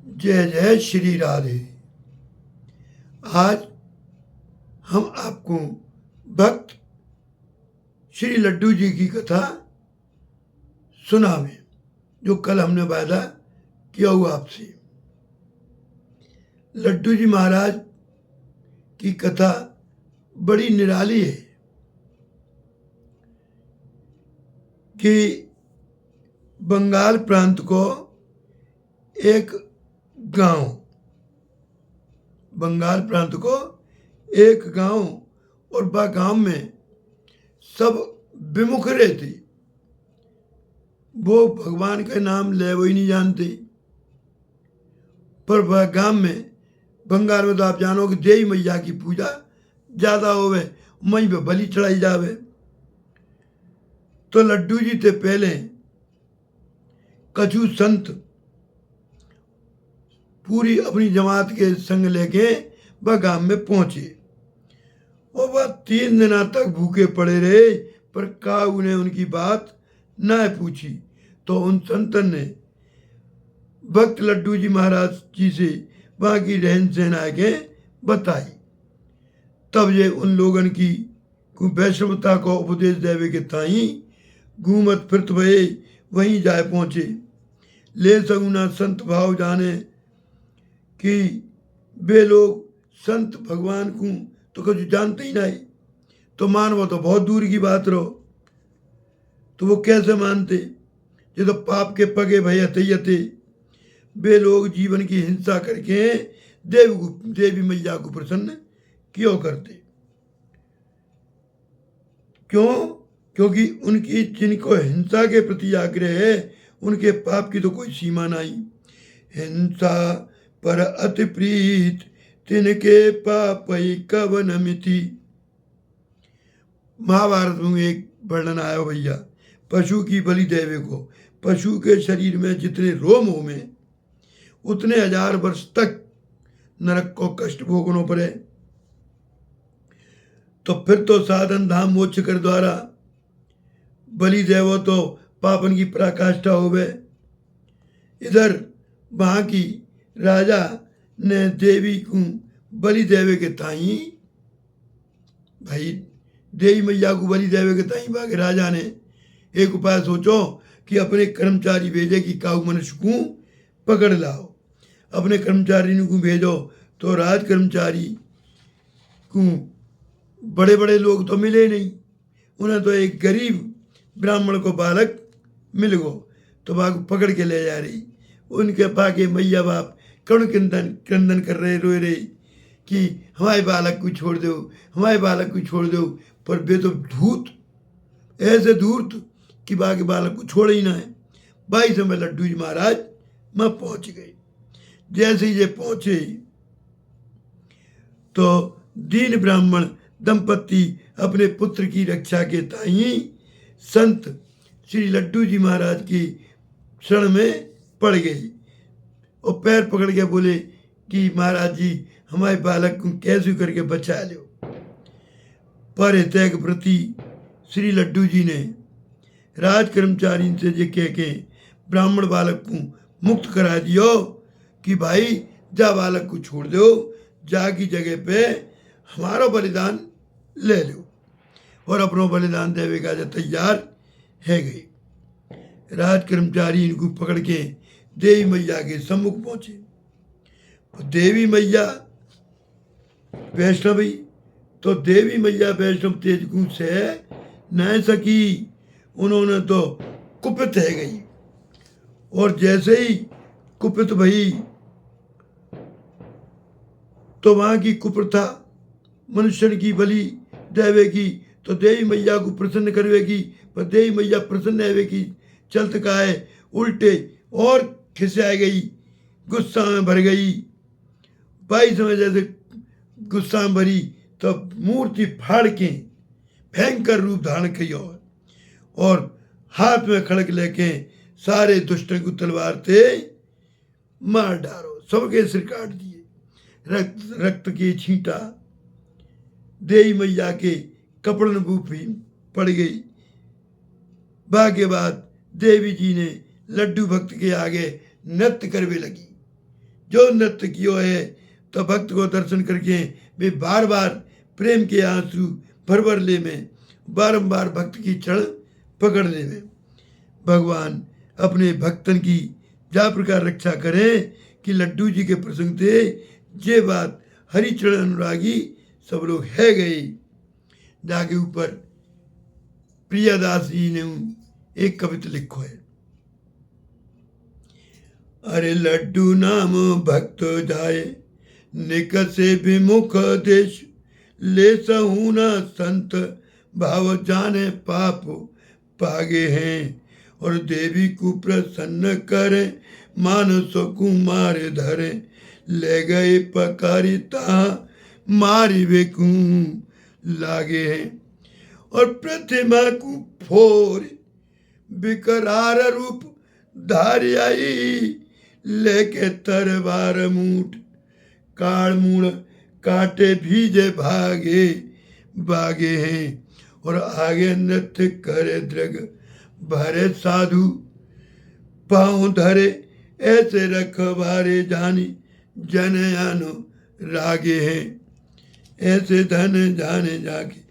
जय जय श्री राधे। आज हम आपको भक्त श्री लड्डू जी की कथा सुनावें, जो कल हमने वादा किया हुआ आपसे। लड्डू जी महाराज की कथा बड़ी निराली है कि बंगाल प्रांत को एक गांव, बंगाल प्रांत को एक गांव, और वह गांव में सब विमुख रहते। वो भगवान का नाम ले वो ही नहीं जानते। पर वह गांव में, बंगाल में तो आप जानो कि देवी मैया की पूजा ज्यादा होवे, वहीं पे बलि चढ़ाई जावे। तो लड्डू जी थे पहले कछु संत पूरी अपनी जमात के संग लेके वह गांव में पहुंचे, और वह 3 दिन तक भूखे पड़े रहे, पर काऊ ने उनकी बात न पूछी। तो उन संतन ने भक्त लड्डू जी महाराज जी से वहां की रहन सहन आगे बताई। तब ये उन लोगन की वैष्णवता को उपदेश देवे के ताई घूमत फिरत भये वहीं जाए पहुंचे। ले सगुना संत भाव जाने कि वे लोग संत भगवान को तो कुछ जानते ही नहीं, तो मानव तो बहुत दूर की बात रहो। तो वो कैसे मानते, ये तो पाप के पगे भयते। वे लोग जीवन की हिंसा करके देवी मैया को प्रसन्न क्यों करते? क्यों? क्योंकि उनकी जिनको हिंसा के प्रति आग्रह है, उनके पाप की तो कोई सीमा नहीं। हिंसा पर अति प्रीत तिनके पापई कवन मिति। महाभारत में एक वर्णन आया भैया, पशु की बलि देवे को। पशु के शरीर में जितने रोम होंगे उतने 1000 वर्ष तक नरक को कष्ट भोगना पड़े। तो फिर तो साधन धाम मोक्ष कर द्वारा बलि देवो तो पापन की पराकाष्ठा होवे। इधर वहां की राजा ने देवी को बलि देवे के ताई, भाई देवी मैया को बलि देवे के ताई बागे राजा ने एक उपाय सोचो कि अपने कर्मचारी भेजे कि काऊ मनुष्य को पकड़ लाओ। अपने कर्मचारी को भेजो तो राज कर्मचारी को बड़े बड़े लोग तो मिले नहीं, उन्हें तो एक गरीब ब्राह्मण को बालक मिल गो, तो बाग पकड़ के ले जा रही। उनके पाके मैया बाप करुण क्रंदन कर रहे, रोए रहे कि हमारे बालक को छोड़ दो, हमारे बालक को छोड़ दो। पर वे तो धूत, ऐसे धूर्त कि बाकी बालक को छोड़ ही ना है। 22 में लड्डू जी महाराज मैं पहुंच गए। जैसे ही ये पहुंचे तो दीन ब्राह्मण दंपत्ति अपने पुत्र की रक्षा के ताई संत श्री लड्डू जी महाराज की शरण में पड़ गई, और पैर पकड़ के बोले कि महाराज जी हमारे बालक को कैसे करके बचा लो। पर हितै के प्रति श्री लड्डू जी ने राज कर्मचारी से ये कह के ब्राह्मण बालक को मुक्त करा दियो कि भाई जा बालक को छोड़ दो, जा की जगह पे हमारा बलिदान ले लो, और अपनो बलिदान देवे का जो तैयार है गई। राज कर्मचारी इनको पकड़ के देवी मैया के सम्मुख पहुंचे। देवी मैया वैष्णवी, तो देवी मैया वैष्णव तेज गुण से न सकी, उन्होंने तो कुपित है गई। और जैसे ही कुपित भई तो वहां की कुप्रथा मनुष्य की बलि देवे की, तो देवी मैया को प्रसन्न करवेगी। पर देवी मैया प्रसन्न है की चलत का है उल्टे और खिसिया गई, गुस्सा में भर गई। 22 में जैसे गुस्सा में भरी तो मूर्ति फाड़ के भयंकर रूप धारण किया, और हाथ में खड़क लेके सारे दुष्टों को तलवार से मार डालो, सबके सिर काट दिए। रक्त की छींटा देवी मैया के कपड़न भी पड़ गई। के बाद देवी जी ने लड्डू भक्त के आगे नृत्य करवे लगी। जो नृत्य कियो है, तो भक्त को दर्शन करके वे बार बार प्रेम के आंसू भर ले में बारंबार भक्त की चरण पकड़ने में। भगवान अपने भक्तन की जा प्रकार रक्षा करें कि लड्डू जी के प्रसंग थे जे बात हरि चरण अनुरागी सब लोग है गए। जाके ऊपर प्रियादास जी ने एक कविता लिखो है। अरे लड्डू नाम भक्त जाए निकसे विमुख देश, ले सहू न संत भाव जाने पाप पागे हैं, और देवी को प्रसन्न करे मानसो कुमार धरे, ले गए पकारिता मारी बेकू लागे हैं, और प्रतिमा को फोर विकरार रूप धारी आई, लेके तरवार मूठ काल मूल काटे भीजे भागे बागे हैं, और आगे नृत्य करे दृग भरे साधु पाँव धरे, ऐसे रखवारे जानी जन अनु रागे हैं, ऐसे धन जाने जाके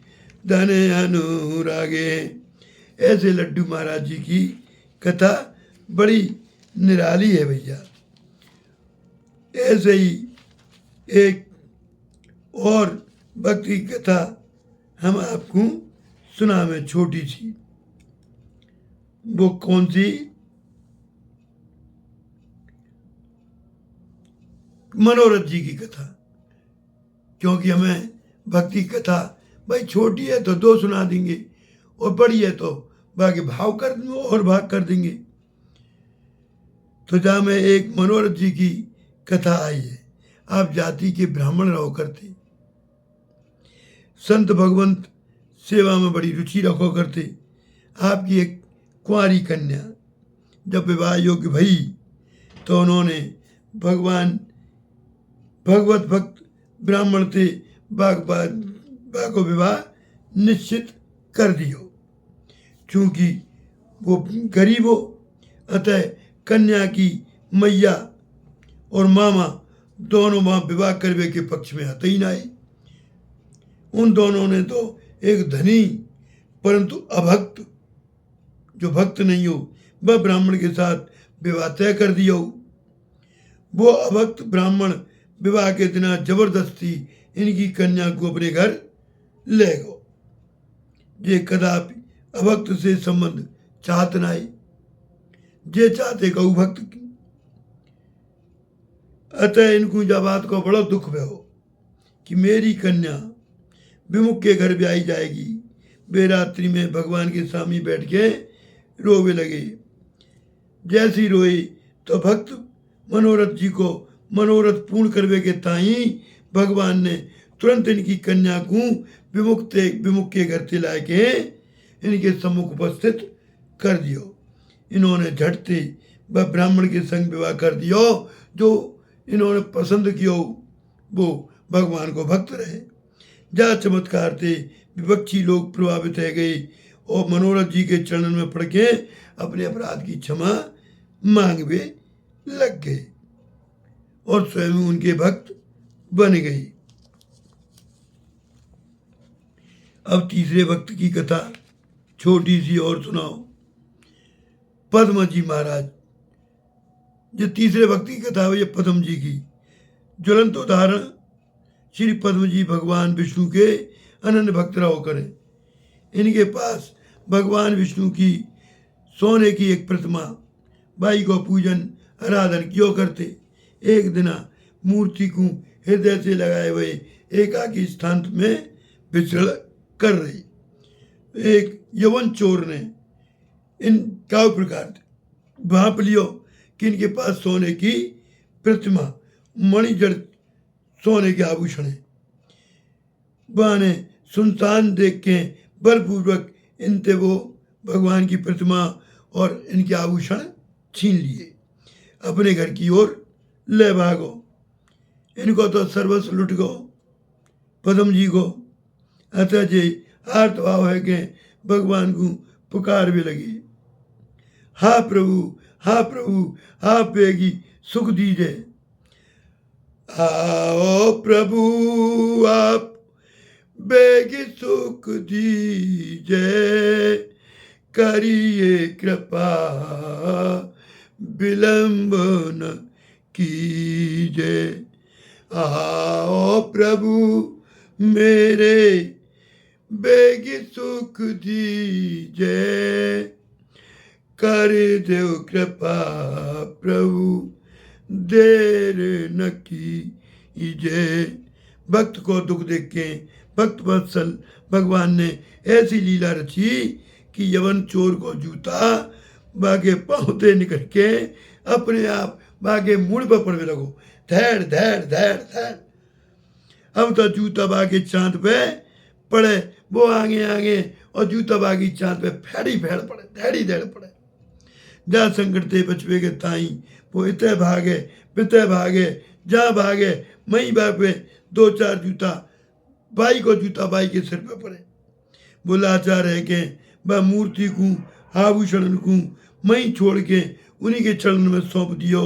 धन अनुरागे हैं। ऐसे लड्डू महाराज जी की कथा बड़ी निराली है भैया। ऐसे ही एक और भक्ति कथा हम आपको सुना में छोटी सी। वो कौन सी? मनोरथ जी की कथा। क्योंकि हमें भक्ति कथा भाई छोटी है तो 2 सुना देंगे, और बड़ी है तो बाकी भाव कर और भाग कर देंगे। तो जहाँ में एक मनोरथ जी की कथा आई है। आप जाति के ब्राह्मण रहो करते, संत भगवंत सेवा में बड़ी रुचि रखो करते। आपकी एक कुंवारी कन्या जब विवाह योग्य भई तो उन्होंने भगवत भक्त ब्राह्मण थे बाको विवाह निश्चित कर दियो। चूंकि वो गरीब हो, अतः कन्या की मैया और मामा दोनों वहाँ विवाह करवे के पक्ष में आते ही ना आए। उन दोनों ने तो एक धनी परंतु अभक्त, जो भक्त नहीं हो, वह ब्राह्मण के साथ विवाह तय कर दिया हो। वो अभक्त ब्राह्मण विवाह के दिन जबरदस्ती इनकी कन्या को अपने घर ले गो। जे कदापि अभक्त से संबंध चाहत नाई, जे चाहते कहू भक्त की। अतः इनको जब बात को बड़ा दुख भयो कि मेरी कन्या विमुख के घर ब्याई जाएगी। वे रात्रि में भगवान के सामने बैठ के रोवे लगे। जैसी रोई तो भक्त मनोरथ जी को मनोरथ पूर्ण करवे के ताई भगवान ने तुरंत इनकी कन्या को विमुख के घर से लाए के इनके सम्मुख उपस्थित कर दियो। इन्होंने झटते वह ब्राह्मण के संग विवाह कर दियो जो इन्होंने पसंद कियो। वो भगवान को भक्त रहे। जा चमत्कार थे विपक्षी लोग प्रभावित रह गए और मनोरथ जी के चरणों में पड़ के अपने अपराध की क्षमा मांगवे लग गए और स्वयं उनके भक्त बन गई। अब तीसरे भक्त की कथा छोटी सी और सुनाओ। पद्म जी महाराज, जो तीसरे भक्त की कथा है ये पद्म जी की ज्वलंत उदाहरण श्री पद्म जी भगवान विष्णु के अनन्य भक्त रहो करें। इनके पास भगवान विष्णु की सोने की एक प्रतिमा बाई को पूजन आराधन क्यों करते। एक दिन मूर्ति को हृदय से लगाए हुए एकाकी स्थान में विचरण कर रही एक यवन चोर ने इन क्या प्रकार भाप लियो कि इनके पास सोने की प्रतिमा मणिजड़ सोने के आभूषण है। वह ने सुनसान देख के बलपूर्वक इनसे वो भगवान की प्रतिमा और इनके आभूषण छीन लिए, अपने घर की ओर ले भागो। इनको तो सर्वस्व लुट गो पद्म जी को। अतः जे आर्तभाव है कि भगवान को पुकार भी लगी, हा प्रभु हा प्रभु, आप पेगी सुख दीजिए। आओ प्रभु आप बेग सुख दीजिए, करिए कृपा विलंब न कीजिए। आओ प्रभु मेरे बेग सुख दीजिए, कर दो कृपा प्रभु देर न कीजिए। भक्त को दुख देख के भक्त वत्सल भगवान ने ऐसी लीला रची कि यवन चोर को जूता बागे पाँवते निकल के अपने आप बागे मुड़ पर पड़ने लगो। धैड़ धैड़ धैड़ धैड़। अब तो जूता बागे चांद पे पड़े, वो आगे आगे और जूता बागी चांद पे फैड़ी फैड़ पड़े, धैड़ी धैड़ पड़े। जा संकट ते बचवे के ताई वो इतने भागे पिते भागे, जा भागे मई बापे दो चार जूता बाई को जूता बाई के सिर पे पड़े। बुलाचा रह के ब मूर्ति को आभूषण को मई छोड़ के उन्हीं के चरण में सौंप दियो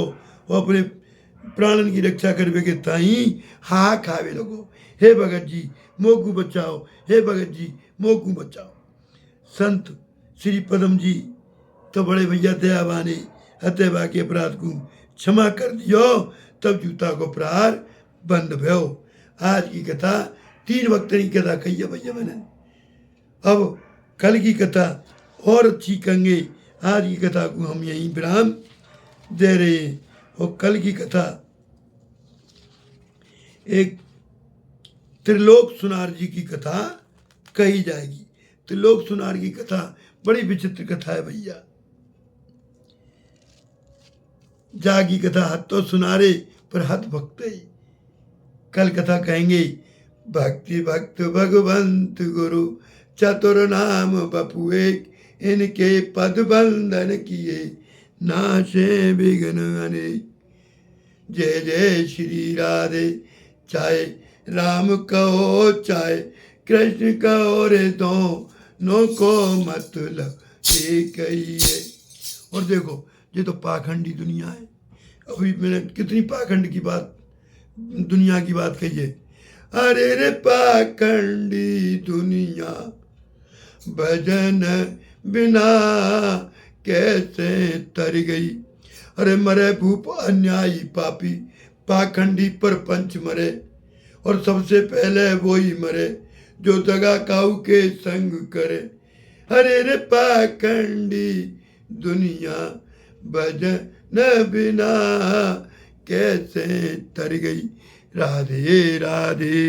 और अपने प्राणन की रक्षा करवे के ताई हा खावे लगो। हे भगत जी मोकू बचाओ, हे भगत जी मोकू बचाओ। संत श्री पदम जी तो बड़े भैया दयावाने हत्या के अपराध को क्षमा कर दियो, तब जूता को प्रहार बंद भयो। आज की कथा 3 वक्त की कथा कही है भैया मैंने। अब कल की कथा और अच्छी कहेंगे। आज की कथा को हम यहीं विराम दे रहे हैं और कल की कथा एक त्रिलोक सुनार जी की कथा कही जाएगी। त्रिलोक सुनार की कथा बड़ी विचित्र कथा है भैया। जागी कथा हत तो सुनारे पर हत भक्त। कल कथा कहेंगे भक्ति भक्त भगवंत गुरु चतुर नाम बपु एक, इनके पद बंधन किए नाशे विघ्न अनेक। जय जय श्री राधे, चाहे राम कहो चाहे कृष्ण कहो रे, दोनों को मतलब एक ही है। और देखो ये तो पाखंडी दुनिया है। अभी मैंने कितनी पाखंड की बात दुनिया की बात कही है। अरे रे पाखंडी दुनिया भजन बिना कैसे तर गई। अरे मरे भूप अन्यायी पापी पाखंडी पर पंच मरे, और सबसे पहले वो ही मरे जो दगा काऊ के संग करे। अरे रे पाखंडी दुनिया भजन बिना कैसे तर गई। राधे राधे।